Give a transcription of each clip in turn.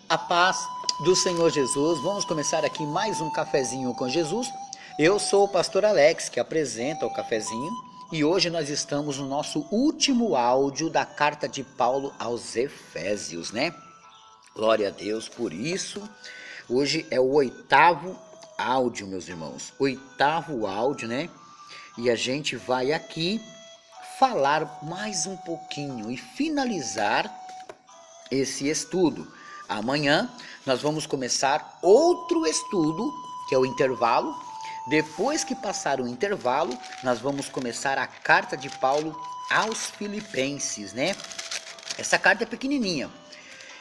A paz do Senhor Jesus. Vamos começar aqui mais um cafezinho com Jesus. Eu sou o pastor Alex, que apresenta o cafezinho, e hoje nós estamos no nosso último áudio da carta de Paulo aos Efésios, né? Glória a Deus por isso. Hoje é o 8º áudio, meus irmãos. 8º áudio, né? E a gente vai aqui falar mais um pouquinho e finalizar esse estudo. Amanhã nós vamos começar outro estudo, que é o intervalo. Depois que passar o intervalo, nós vamos começar a carta de Paulo aos Filipenses, né? Essa carta é pequenininha.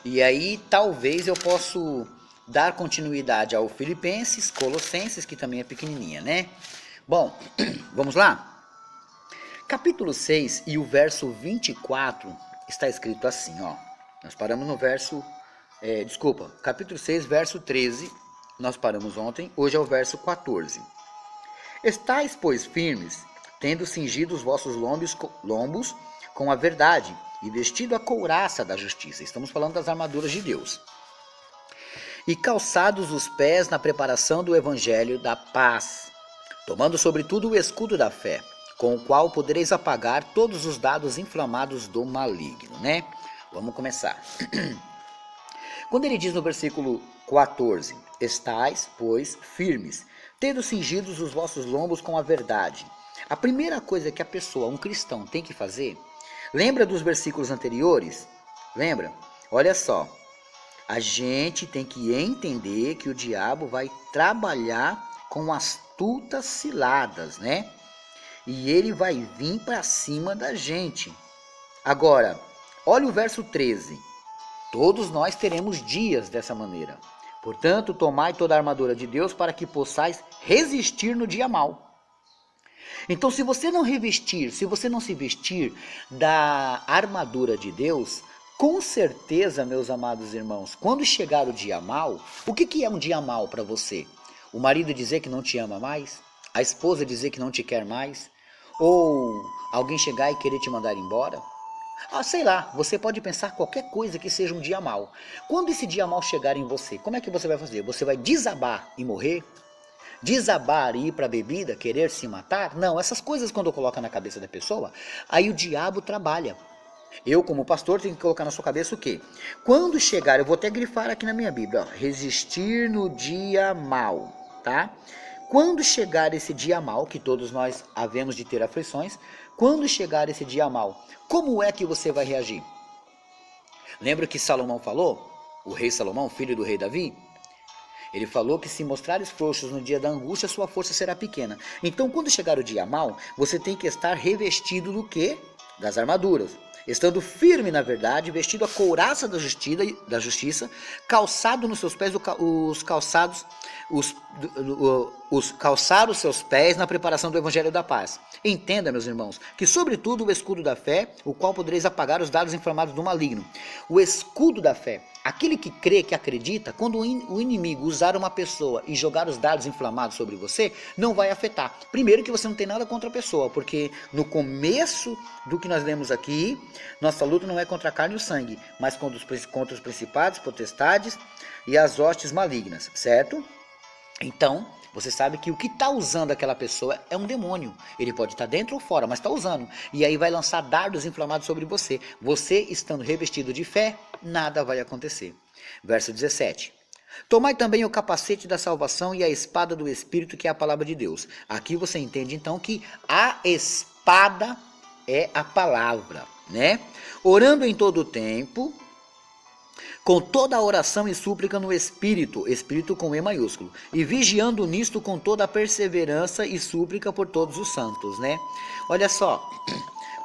E aí talvez eu possa dar continuidade ao Filipenses, Colossenses, que também é pequenininha, né? Bom, vamos lá? Capítulo 6 e o verso 24 está escrito assim, ó. Nós paramos no verso... capítulo 6, verso 13, nós paramos ontem, hoje é o verso 14. Estais, pois, firmes, tendo cingido os vossos lombos com a verdade, e vestido a couraça da justiça. Estamos falando das armaduras de Deus. E calçados os pés na preparação do evangelho da paz, tomando sobretudo o escudo da fé, com o qual podereis apagar todos os dados inflamados do maligno, né? Vamos começar. Quando ele diz no versículo 14, estais, pois, firmes, tendo cingidos os vossos lombos com a verdade. A primeira coisa que a pessoa, um cristão, tem que fazer, lembra dos versículos anteriores? Lembra? Olha só, a gente tem que entender que o diabo vai trabalhar com astutas ciladas, né? E ele vai vir para cima da gente. Agora, olha o verso 13. Todos nós teremos dias dessa maneira. Portanto, tomai toda a armadura de Deus para que possais resistir no dia mau. Então, se você não se vestir da armadura de Deus, com certeza, meus amados irmãos, quando chegar o dia mau, o que é um dia mau para você? O marido dizer que não te ama mais? A esposa dizer que não te quer mais? Ou alguém chegar e querer te mandar embora? Sei lá, você pode pensar qualquer coisa que seja um dia mau. Quando esse dia mau chegar em você, como é que você vai fazer? Você vai desabar e morrer? Desabar e ir para a bebida, querer se matar? Não, essas coisas quando coloca na cabeça da pessoa, aí o diabo trabalha. Eu, como pastor, tenho que colocar na sua cabeça o quê? Quando chegar, eu vou até grifar aqui na minha Bíblia, ó, resistir no dia mau, tá? Quando chegar esse dia mau, que todos nós havemos de ter aflições, quando chegar esse dia mau, como é que você vai reagir? Lembra que Salomão falou? O rei Salomão, filho do rei Davi? Ele falou que se mostrares frouxos no dia da angústia, sua força será pequena. Então, quando chegar o dia mau, você tem que estar revestido do quê? Das armaduras. Estando firme na verdade, vestido a couraça da justiça, calçado nos seus pés calçar os seus pés na preparação do evangelho da paz. Entenda, meus irmãos, que sobretudo o escudo da fé, o qual podereis apagar os dados inflamados do maligno. O escudo da fé, aquele que crê, que acredita, quando o inimigo usar uma pessoa e jogar os dados inflamados sobre você, não vai afetar. Primeiro que você não tem nada contra a pessoa, porque no começo do que nós lemos aqui, nossa luta não é contra a carne e o sangue, mas contra os principados, potestades e as hostes malignas, certo? Então, você sabe que o que está usando aquela pessoa é um demônio. Ele pode estar dentro ou fora, mas está usando. E aí vai lançar dardos inflamados sobre você. Você estando revestido de fé, nada vai acontecer. Verso 17. Tomai também o capacete da salvação e a espada do Espírito, que é a palavra de Deus. Aqui você entende então que a espada é a palavra, né? Orando em todo o tempo, com toda a oração e súplica no Espírito, Espírito com E maiúsculo, e vigiando nisto com toda a perseverança e súplica por todos os santos, né? Olha só,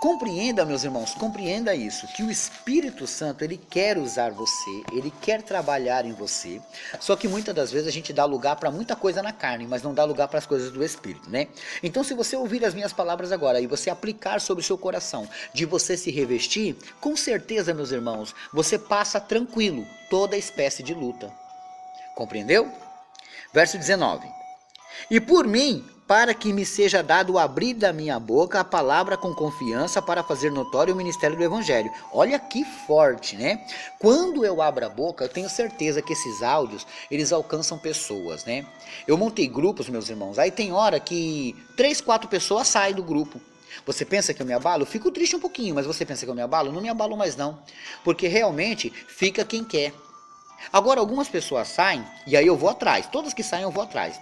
compreenda, meus irmãos, compreenda isso, que o Espírito Santo, ele quer usar você, ele quer trabalhar em você, só que muitas das vezes a gente dá lugar para muita coisa na carne, mas não dá lugar para as coisas do Espírito, né? Então, se você ouvir as minhas palavras agora e você aplicar sobre o seu coração, de você se revestir, com certeza, meus irmãos, você passa tranquilo toda espécie de luta. Compreendeu? Verso 19. E por mim para que me seja dado o abrir da minha boca a palavra com confiança para fazer notório o ministério do evangelho. Olha que forte, né? Quando eu abro a boca, eu tenho certeza que esses áudios, eles alcançam pessoas, né? Eu montei grupos, meus irmãos, aí tem hora que 3, 4 pessoas saem do grupo. Você pensa que eu me abalo? Eu fico triste um pouquinho, mas você pensa que eu me abalo? Não me abalo mais não, porque realmente fica quem quer. Agora algumas pessoas saem e aí eu vou atrás, todas que saem eu vou atrás.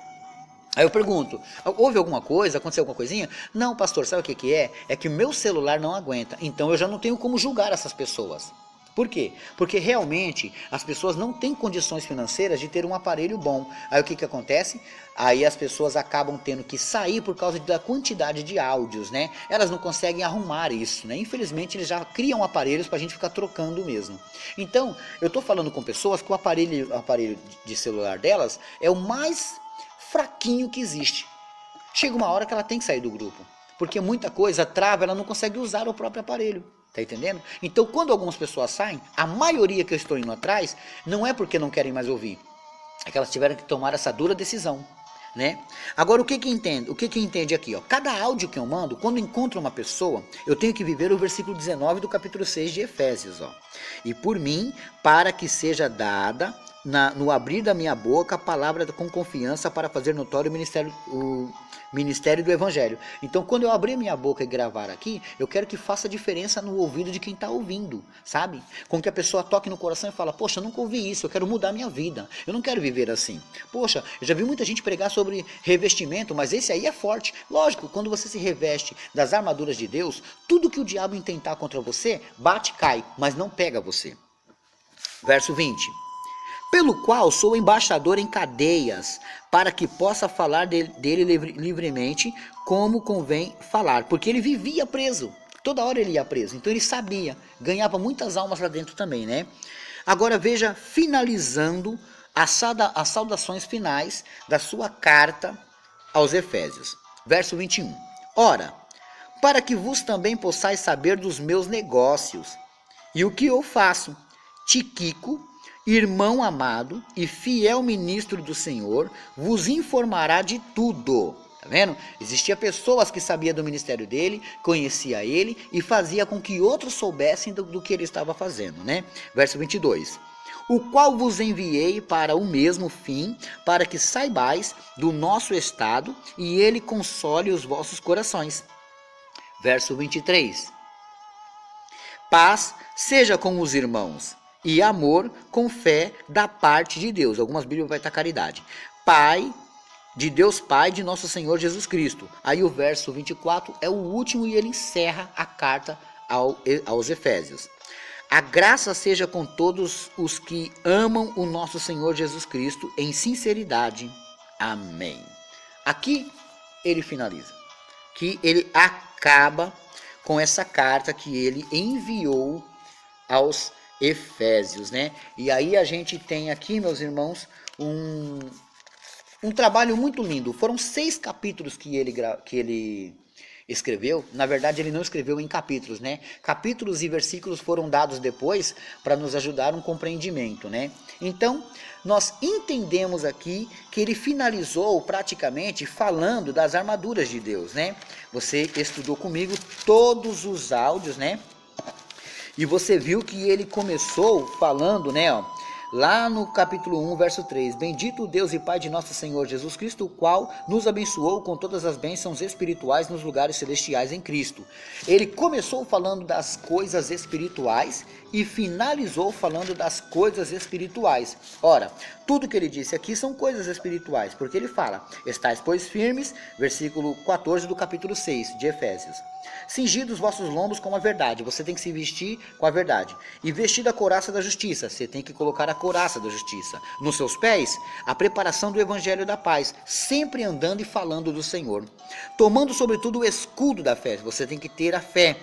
Aí eu pergunto, houve alguma coisa, aconteceu alguma coisinha? Não, pastor, sabe o que que é? É que o meu celular não aguenta, então eu já não tenho como julgar essas pessoas. Por quê? Porque realmente as pessoas não têm condições financeiras de ter um aparelho bom. Aí o que que acontece? Aí as pessoas acabam tendo que sair por causa da quantidade de áudios, né? Elas não conseguem arrumar isso, né? Infelizmente eles já criam aparelhos para a gente ficar trocando mesmo. Então, eu estou falando com pessoas que o aparelho de celular delas é o mais fraquinho que existe. Chega uma hora que ela tem que sair do grupo, porque muita coisa trava, ela não consegue usar o próprio aparelho. Tá entendendo? Então, quando algumas pessoas saem, a maioria que eu estou indo atrás, não é porque não querem mais ouvir, é que elas tiveram que tomar essa dura decisão, né? Agora, o que entende aqui, ó? Cada áudio que eu mando, quando encontro uma pessoa, eu tenho que viver o versículo 19 do capítulo 6 de Efésios, ó. E por mim, para que seja dada no abrir da minha boca a palavra com confiança para fazer notório o ministério do evangelho. Então, quando eu abrir minha boca e gravar aqui, eu quero que faça diferença no ouvido de quem está ouvindo, sabe? Com que a pessoa toque no coração e fala, poxa, eu nunca ouvi isso, eu quero mudar minha vida, eu não quero viver assim. Poxa, eu já vi muita gente pregar sobre revestimento, mas esse aí é forte. Lógico, quando você se reveste das armaduras de Deus, tudo que o diabo intentar contra você, bate e cai, mas não pega você. Verso 20. Pelo qual sou embaixador em cadeias, para que possa falar dele livremente, como convém falar. Porque ele vivia preso, toda hora ele ia preso, então ele sabia, ganhava muitas almas lá dentro também, né? Agora veja, finalizando as saudações finais da sua carta aos Efésios. Verso 21. Ora, para que vos também possais saber dos meus negócios, e o que eu faço, Tíquico, irmão amado e fiel ministro do Senhor, vos informará de tudo. Tá vendo? Existia pessoas que sabiam do ministério dele, conhecia ele e fazia com que outros soubessem do que ele estava fazendo, né? Verso 22. O qual vos enviei para o mesmo fim, para que saibais do nosso estado e ele console os vossos corações. Verso 23. Paz seja com os irmãos e amor com fé da parte de Deus. Algumas Bíblias vai estar caridade. Pai, de Deus Pai, de nosso Senhor Jesus Cristo. Aí o verso 24 é o último e ele encerra a carta aos Efésios. A graça seja com todos os que amam o nosso Senhor Jesus Cristo em sinceridade. Amém. Aqui ele finaliza. Que ele acaba com essa carta que ele enviou aos Efésios, né? E aí a gente tem aqui, meus irmãos, um trabalho muito lindo. Foram 6 capítulos que ele escreveu. Na verdade, ele não escreveu em capítulos, né? Capítulos e versículos foram dados depois para nos ajudar um compreendimento, né? Então, nós entendemos aqui que ele finalizou praticamente falando das armaduras de Deus, né? Você estudou comigo todos os áudios, né? E você viu que ele começou falando, né, ó, lá no capítulo 1, verso 3. Bendito o Deus e Pai de nosso Senhor Jesus Cristo, o qual nos abençoou com todas as bênçãos espirituais nos lugares celestiais em Cristo. Ele começou falando das coisas espirituais e finalizou falando das coisas espirituais. Ora, tudo que ele disse aqui são coisas espirituais, porque ele fala, estais pois firmes, versículo 14 do capítulo 6 de Efésios. Cingidos os vossos lombos com a verdade, você tem que se vestir com a verdade. E vestido a couraça da justiça, você tem que colocar a couraça da justiça. Nos seus pés, a preparação do evangelho da paz, sempre andando e falando do Senhor. Tomando sobretudo o escudo da fé, você tem que ter a fé,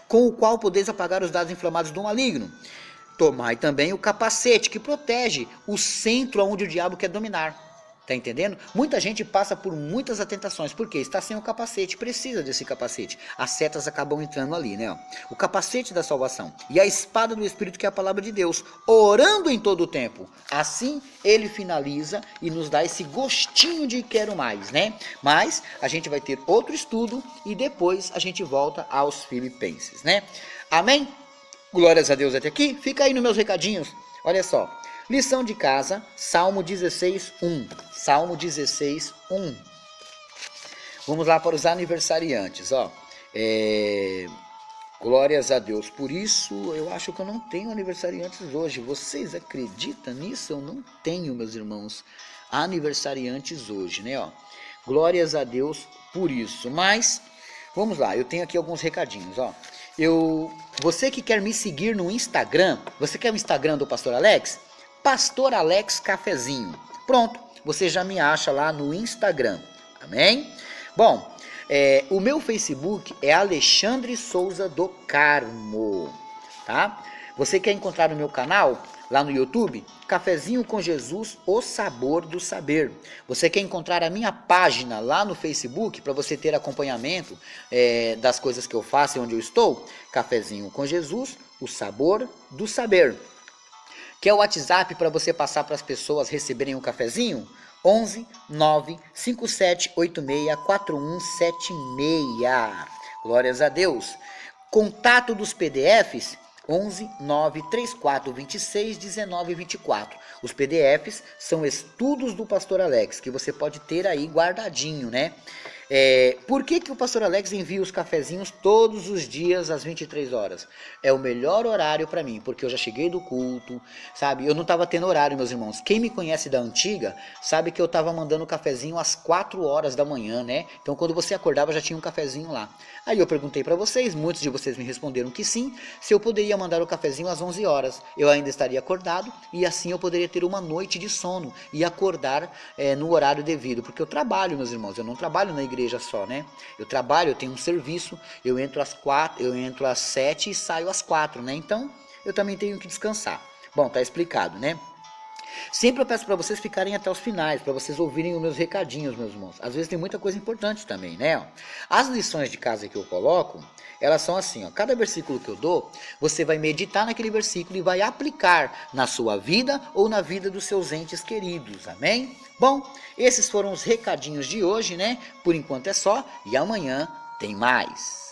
com o qual podeis apagar os dados inflamados do maligno. Tomai também o capacete que protege o centro onde o diabo quer dominar. Tá entendendo? Muita gente passa por muitas atentações, porque está sem o capacete, precisa desse capacete. As setas acabam entrando ali, né? O capacete da salvação e a espada do Espírito, que é a palavra de Deus, orando em todo o tempo. Assim ele finaliza e nos dá esse gostinho de quero mais, né? Mas a gente vai ter outro estudo e depois a gente volta aos Filipenses, né? Amém? Glórias a Deus até aqui. Fica aí nos meus recadinhos. Olha só. Lição de casa, Salmo 16, 1. Salmo 16, 1. Vamos lá para os aniversariantes, ó. Glórias a Deus. Por isso, eu acho que eu não tenho aniversariantes hoje. Vocês acreditam nisso? Eu não tenho, meus irmãos, aniversariantes hoje, né? Ó. Glórias a Deus por isso. Mas, vamos lá, eu tenho aqui alguns recadinhos, ó. Você que quer me seguir no Instagram, você quer o Instagram do Pastor Alex? Pastor Alex Cafezinho. Pronto, você já me acha lá no Instagram, amém? Bom, o meu Facebook é Alexandre Souza do Carmo, tá? Você quer encontrar o meu canal lá no YouTube? Cafezinho com Jesus, o sabor do saber. Você quer encontrar a minha página lá no Facebook para você ter acompanhamento das coisas que eu faço e onde eu estou? Cafezinho com Jesus, o sabor do saber. Quer o WhatsApp para você passar para as pessoas receberem um cafezinho? 11 9 57 86 4176. Glórias a Deus. Contato dos PDFs? 11 9 34 26 19 24. Os PDFs são estudos do Pastor Alex, que você pode ter aí guardadinho, né? Por que o Pastor Alex envia os cafezinhos todos os dias às 23 horas? É o melhor horário para mim, porque eu já cheguei do culto, sabe? Eu não estava tendo horário, meus irmãos. Quem me conhece da antiga, sabe que eu estava mandando o cafezinho às 4 horas da manhã, né? Então quando você acordava já tinha um cafezinho lá. Aí eu perguntei para vocês, muitos de vocês me responderam que sim, se eu poderia mandar o cafezinho às 11 horas. Eu ainda estaria acordado e assim eu poderia ter uma noite de sono e acordar no horário devido, porque eu trabalho, meus irmãos, eu não trabalho na igreja só, né? Eu trabalho, eu tenho um serviço, eu entro às 4, eu entro às 7 e saio às 4, né? Então, eu também tenho que descansar. Bom, tá explicado, né? Sempre eu peço para vocês ficarem até os finais, para vocês ouvirem os meus recadinhos, meus irmãos. Às vezes tem muita coisa importante também, né? As lições de casa que eu coloco, elas são assim, ó. Cada versículo que eu dou, você vai meditar naquele versículo e vai aplicar na sua vida ou na vida dos seus entes queridos, amém? Bom, esses foram os recadinhos de hoje, né? Por enquanto é só e amanhã tem mais.